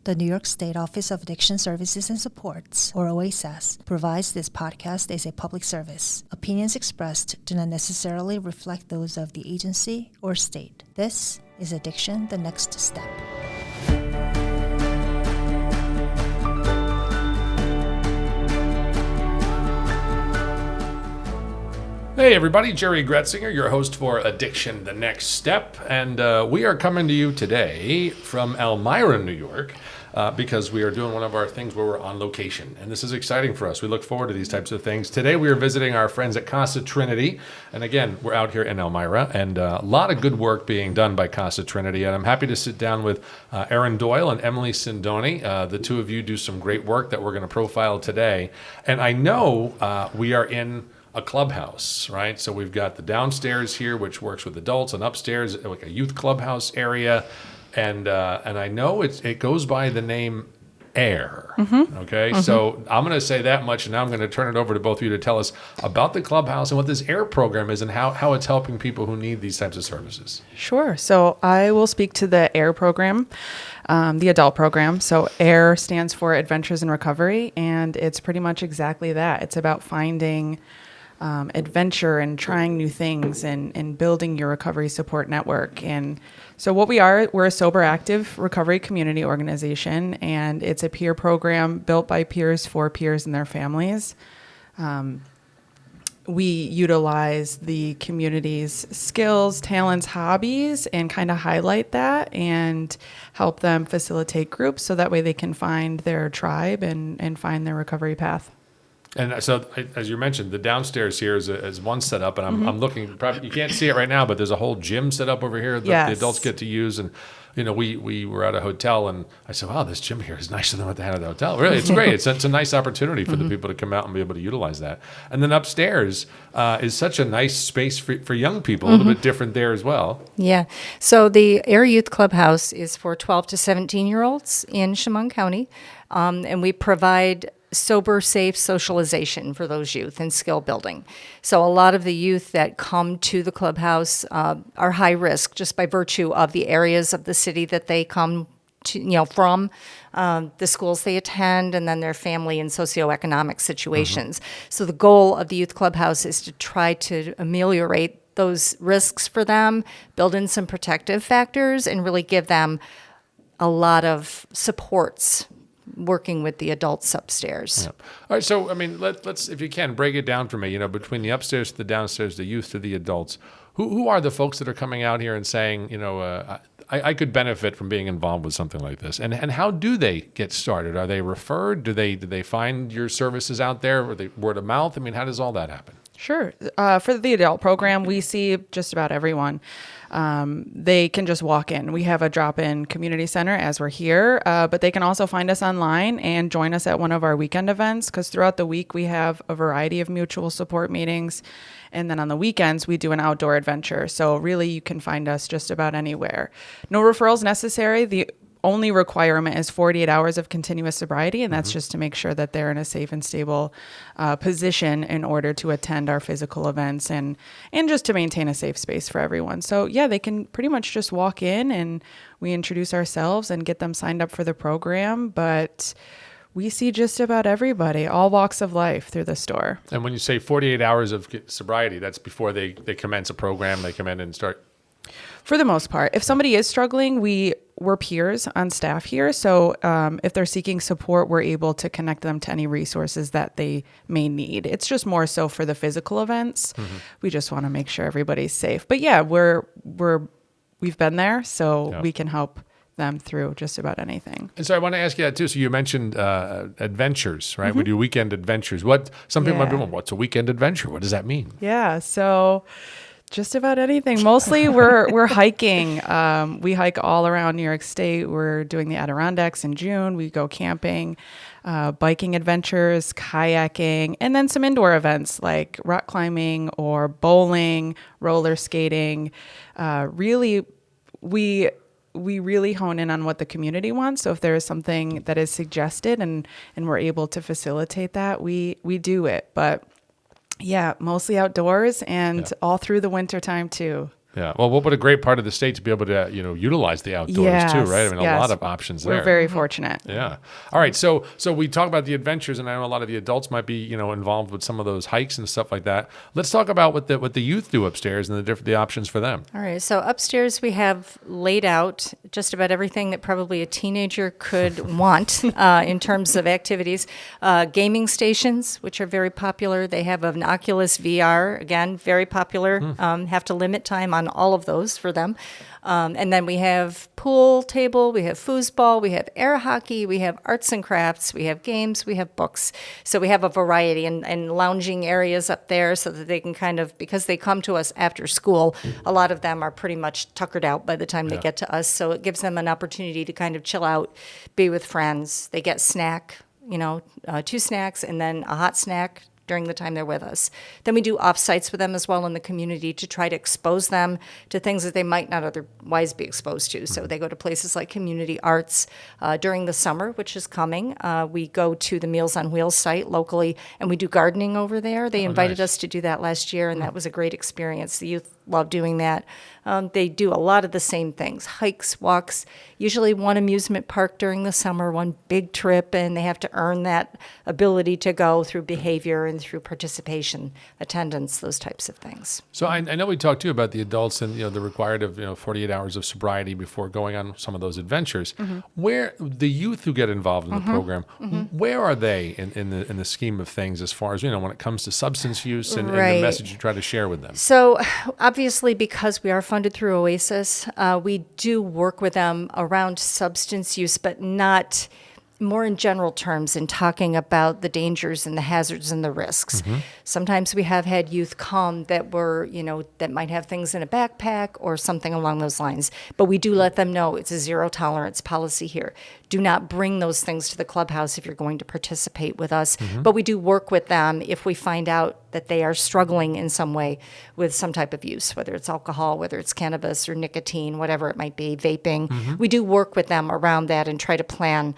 The New York State Office of Addiction Services and Supports, or OASAS, provides this podcast as a public service. Opinions expressed do not necessarily reflect those of the agency or state. This is Addiction: The Next Step. Hey everybody, Jerry Gretzinger, your host for Addiction: The Next Step, and we are coming to you today from Elmira, New York, because we are doing one of our things where we're on location, and this is exciting for us. We look forward to these types of things. Today we are visiting our friends at Casa-Trinity, and again, we're out here in Elmira, and a lot of good work being done by Casa-Trinity, and I'm happy to sit down with Erin Doyle and Emily Sindoni. The two of you do some great work that we're going to profile today, and I know we are in a clubhouse, right? So we've got the downstairs here, which works with adults, and upstairs, like a youth clubhouse area. And I know it goes by the name AIR. Mm-hmm. Okay, mm-hmm. So I'm going to say that much, and now I'm going to turn it over to both of you to tell us about the clubhouse and what this AIR program is and how it's helping people who need these types of services. Sure. So I will speak to the AIR program, the adult program. So AIR stands for Adventures in Recovery, and it's pretty much exactly that. It's about finding adventure and trying new things and building your recovery support network. And so we're a sober active recovery community organization, and it's a peer program built by peers for peers and their families. We utilize the community's skills, talents, hobbies, and kind of highlight that and help them facilitate groups so that way they can find their tribe and find their recovery path. And so, as you mentioned, the downstairs here is one setup, and I'm looking. Probably you can't see it right now, but there's a whole gym set up over here that the adults get to use. And you know, we were at a hotel, and I said, "Wow, this gym here is nicer than what they had at the hotel." Really, it's great. It's a nice opportunity for the people to come out and be able to utilize that. And then upstairs is such a nice space for young people, a little bit different there as well. Yeah. So the AIR Youth Clubhouse is for 12 to 17-year-olds in Chemung County, and we provide sober, safe socialization for those youth and skill building. So a lot of the youth that come to the clubhouse are high risk just by virtue of the areas of the city that they come to, from, the schools they attend, and then their family and socioeconomic situations. So the goal of the youth clubhouse is to try to ameliorate those risks for them, build in some protective factors, and really give them a lot of supports working with the adults upstairs. Yeah. All right, so I mean, let's if you can break it down for me. You know, between the upstairs to the downstairs, the youth to the adults, who are the folks that are coming out here and saying, you know, I could benefit from being involved with something like this, and how do they get started? Are they referred? Do they find your services out there, or they word of mouth? I mean, how does all that happen? Sure. For the adult program, we see just about everyone. They can just walk in. We have a drop-in community center as we're here, but they can also find us online and join us at one of our weekend events, because throughout the week we have a variety of mutual support meetings. And then on the weekends, we do an outdoor adventure. So really, you can find us just about anywhere. No referrals necessary. The only requirement is 48 hours of continuous sobriety, and that's just to make sure that they're in a safe and stable position in order to attend our physical events and just to maintain a safe space for everyone. So yeah, they can pretty much just walk in and we introduce ourselves and get them signed up for the program, but we see just about everybody, all walks of life, through the store. And when you say 48 hours of sobriety, that's before they commence a program, they come in and start? For the most part. If somebody is struggling, we're peers on staff here. So if they're seeking support, we're able to connect them to any resources that they may need. It's just more so for the physical events. We just want to make sure everybody's safe. But yeah, we've been there, so we can help them through just about anything. And so I want to ask you that too. So you mentioned adventures, right? We do weekend adventures. Some people might be wondering, what's a weekend adventure? What does that mean? Yeah, so just about anything. Mostly we're hiking. We hike all around New York State. We're doing the Adirondacks in June. We go camping, biking adventures, kayaking, and then some indoor events like rock climbing or bowling, roller skating. Really, we really hone in on what the community wants. So if there is something that is suggested and we're able to facilitate that, we do it. But yeah, mostly outdoors and all through the winter time too. Yeah. Well, what a great part of the state to be able to, utilize the outdoors too, right? I mean, a lot of options there. We're very fortunate. Yeah. All right. So we talk about the adventures, and I know a lot of the adults might be, involved with some of those hikes and stuff like that. Let's talk about what the youth do upstairs and the options for them. All right, so upstairs we have laid out just about everything that probably a teenager could want in terms of activities. Gaming stations, which are very popular. They have an Oculus VR, again, very popular. Have to limit time on all of those for them. And then we have pool table, we have foosball, we have air hockey, we have arts and crafts, we have games, we have books. So we have a variety and lounging areas up there so that they can because they come to us after school, a lot of them are pretty much tuckered out by the time they get to us. So it gives them an opportunity to kind of chill out, be with friends. They get snack, 2 snacks and then a hot snack during the time they're with us. Then we do off-sites with them as well in the community to try to expose them to things that they might not otherwise be exposed to. So they go to places like community arts during the summer, which is coming. We go to the Meals on Wheels site locally, and we do gardening over there. They invited us to do that last year, and that was a great experience. The youth love doing that. They do a lot of the same things, hikes, walks, usually one amusement park during the summer, one big trip, and they have to earn that ability to go through behavior and through participation, attendance, those types of things. So I know we talked too about the adults and the required of 48 hours of sobriety before going on some of those adventures. Where the youth who get involved in the program, where are they in the scheme of things as far as when it comes to substance use and the message you try to share with them? So obviously, because we are funded through OASAS, we do work with them around substance use, but not more in general terms in talking about the dangers and the hazards and the risks. Sometimes we have had youth come that were, that might have things in a backpack or something along those lines. But we do let them know it's a zero tolerance policy here. Do not bring those things to the clubhouse if you're going to participate with us. But we do work with them if we find out that they are struggling in some way with some type of use, whether it's alcohol, whether it's cannabis or nicotine, whatever it might be, vaping. We do work with them around that and try to plan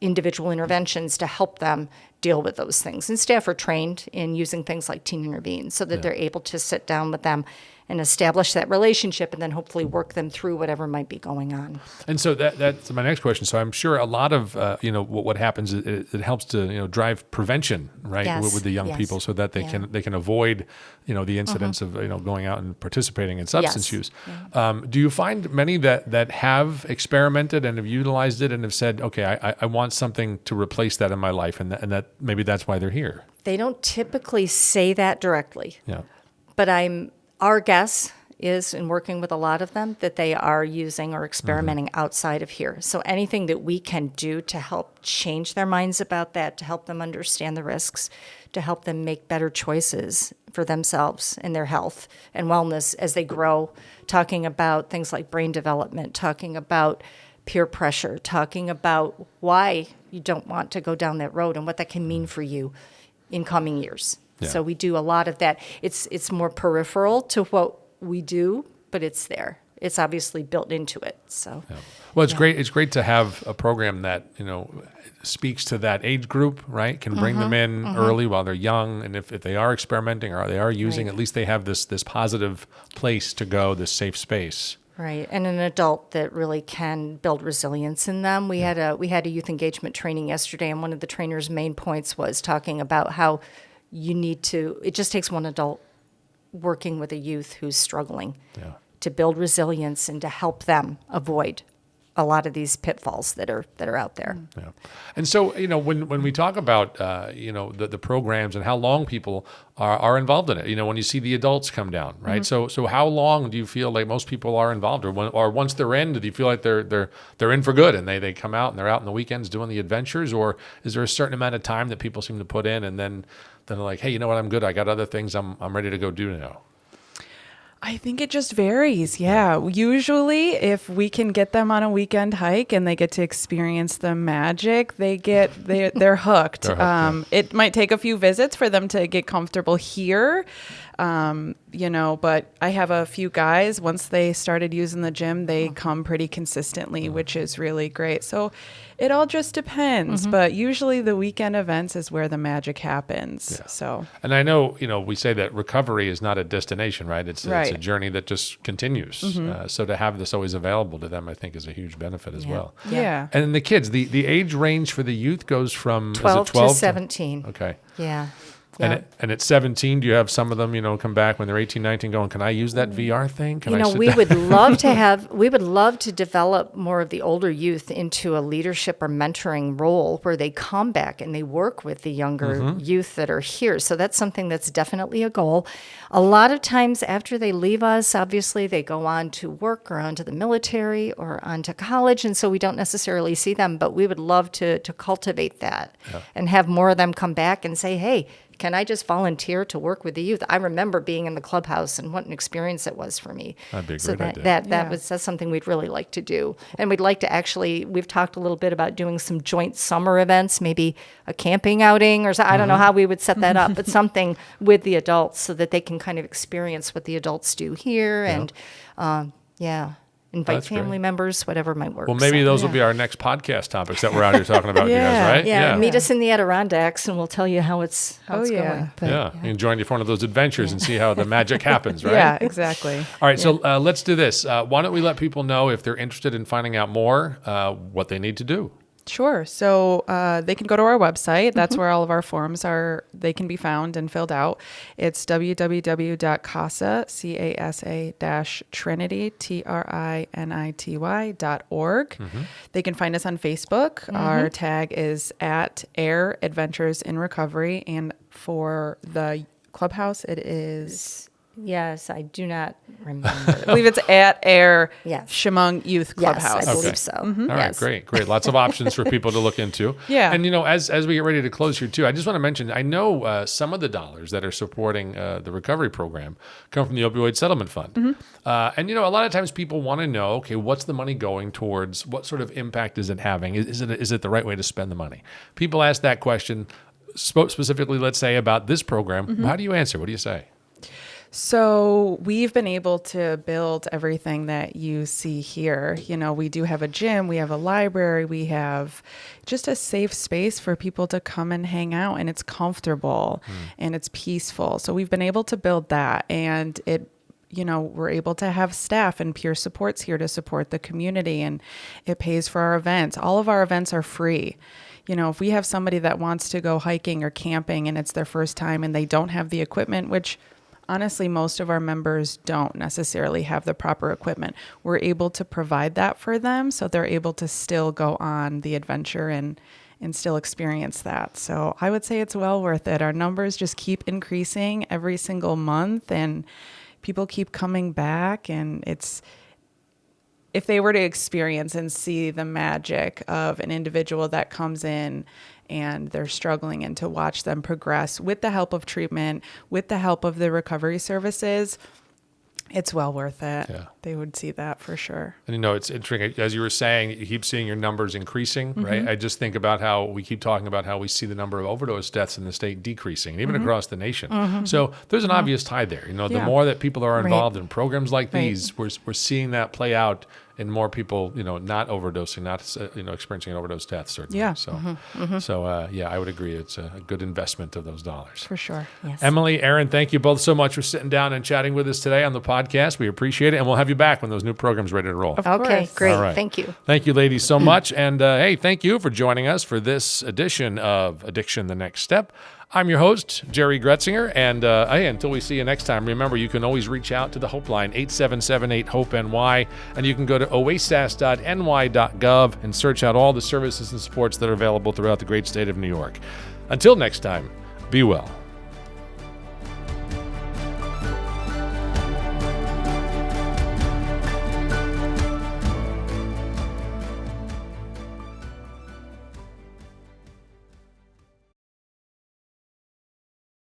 individual interventions to help them deal with those things. And staff are trained in using things like Teen Intervene so that they're able to sit down with them and establish that relationship and then hopefully work them through whatever might be going on. And so that's my next question. So I'm sure a lot of, what happens is it helps to, drive prevention, right, Yes. with the young people so that they can avoid, the incidents of, going out and participating in substance use. Do you find many that have experimented and have utilized it and have said, okay, I want something to replace that in my life and that maybe that's why they're here? They don't typically say that directly. Yeah. But our guess is, in working with a lot of them, that they are using or experimenting outside of here. So anything that we can do to help change their minds about that, to help them understand the risks, to help them make better choices for themselves and their health and wellness as they grow, talking about things like brain development, talking about peer pressure, talking about why you don't want to go down that road and what that can mean for you in coming years. Yeah. So we do a lot of that. It's more peripheral to what we do, but it's there. It's obviously built into it. So, well, it's great. It's great to have a program that speaks to that age group, right? Can bring them in early while they're young, and if they are experimenting or they are using, at least they have this positive place to go, this safe space. Right, and an adult that really can build resilience in them. We had a youth engagement training yesterday, and one of the trainer's main points was talking about how it just takes one adult working with a youth who's struggling to build resilience and to help them avoid a lot of these pitfalls that are out there. Yeah. And so, when we talk about, the programs and how long people are involved in it, when you see the adults come down, right? So how long do you feel like most people are involved, or once they're in, do you feel like they're in for good and they come out and they're out on the weekends doing the adventures, or is there a certain amount of time that people seem to put in and then they're like, hey, you know what, I'm good. I got other things I'm ready to go do now. I think it just varies. Yeah. Usually if we can get them on a weekend hike and they get to experience the magic, they're hooked. It might take a few visits for them to get comfortable here. But I have a few guys, once they started using the gym, they come pretty consistently, which is really great. So it all just depends, but usually the weekend events is where the magic happens. Yeah. So, And I know, we say that recovery is not a destination, right? It's a Right. journey that just continues. So to have this always available to them, I think, is a huge benefit as well. yeah. And the kids, the age range for the youth goes from 12 is it 12 to 17. Okay. Yeah. And at 17, do you have some of them, come back when they're 18, 19 going, can I use that VR thing? Can I sit we down? would love to develop more of the older youth into a leadership or mentoring role where they come back and they work with the younger youth that are here. So that's something that's definitely a goal. A lot of times after they leave us, obviously they go on to work or onto the military or onto college. And so we don't necessarily see them, but we would love to cultivate that and have more of them come back and say, hey, can I just volunteer to work with the youth? I remember being in the clubhouse and what an experience it was for me. That'd be a So great that idea. that's something we'd really like to do. And we'd like to actually, we've talked a little bit about doing some joint summer events, maybe a camping outing or I don't know how we would set that up, but something with the adults so that they can kind of experience what the adults do here and invite That's family great. members, whatever might work. Well, maybe So, those will be our next podcast topics that we're out here talking about, you guys, Yeah. right? yeah, meet us in the Adirondacks and we'll tell you how it's Oh, yeah. going. But, Yeah, you can join you for one of those adventures and see how the magic happens, right? Yeah, exactly. All right, so let's do this. Why don't we let people know if they're interested in finding out more, what they need to do? Sure. So they can go to our website. That's where all of our forms are. They can be found and filled out. It's www.casa-trinity, TRINITY.org. They can find us on Facebook. Our tag is at Air Adventures in Recovery. And for the clubhouse, it is... Yes, I do not remember. I believe it's at Air Yes. Chemung Youth Clubhouse. Yes, I believe Okay. so. All right, Yes. great. Lots of options for people to look into. Yeah. And, as we get ready to close here, too, I just want to mention, I know some of the dollars that are supporting the recovery program come from the Opioid Settlement Fund. And, a lot of times people want to know, okay, what's the money going towards? What sort of impact is it having? Is it the right way to spend the money? People ask that question, specifically, let's say, about this program. How do you answer? What do you say? So we've been able to build everything that you see here. We do have a gym, we have a library, we have just a safe space for people to come and hang out, and it's comfortable and it's peaceful. So we've been able to build that, and we're able to have staff and peer supports here to support the community, and it pays for our events. All of our events are free. If we have somebody that wants to go hiking or camping and it's their first time and they don't have the equipment, which honestly, most of our members don't necessarily have the proper equipment, we're able to provide that for them so they're able to still go on the adventure and still experience that. So I would say it's well worth it. Our numbers just keep increasing every single month and people keep coming back, and if they were to experience and see the magic of an individual that comes in and they're struggling, and to watch them progress with the help of treatment, with the help of the recovery services, it's well worth it. Yeah. They would see that for sure. And it's interesting, as you were saying, you keep seeing your numbers increasing, right? I just think about how we keep talking about how we see the number of overdose deaths in the state decreasing, and even across the nation. So there's an obvious tie there. The Yeah. more that people are Right. involved in programs like Right. these, we're seeing that play out in more people, not overdosing, not experiencing an overdose death, certainly. Yeah. So I would agree. It's a good investment of those dollars. For sure. Yes. Emily, Aaron, thank you both so much for sitting down and chatting with us today on the podcast. We appreciate it, and we'll have you back when those new programs are ready to roll. Okay, course. great. All right. Thank you. Thank you, ladies, so much. And hey, thank you for joining us for this edition of Addiction: The Next Step. I'm your host, Jerry Gretzinger. And hey, until we see you next time, remember, you can always reach out to the Hope Line, 877-8-HOPE-NY. And you can go to oasas.ny.gov and search out all the services and supports that are available throughout the great state of New York. Until next time, be well.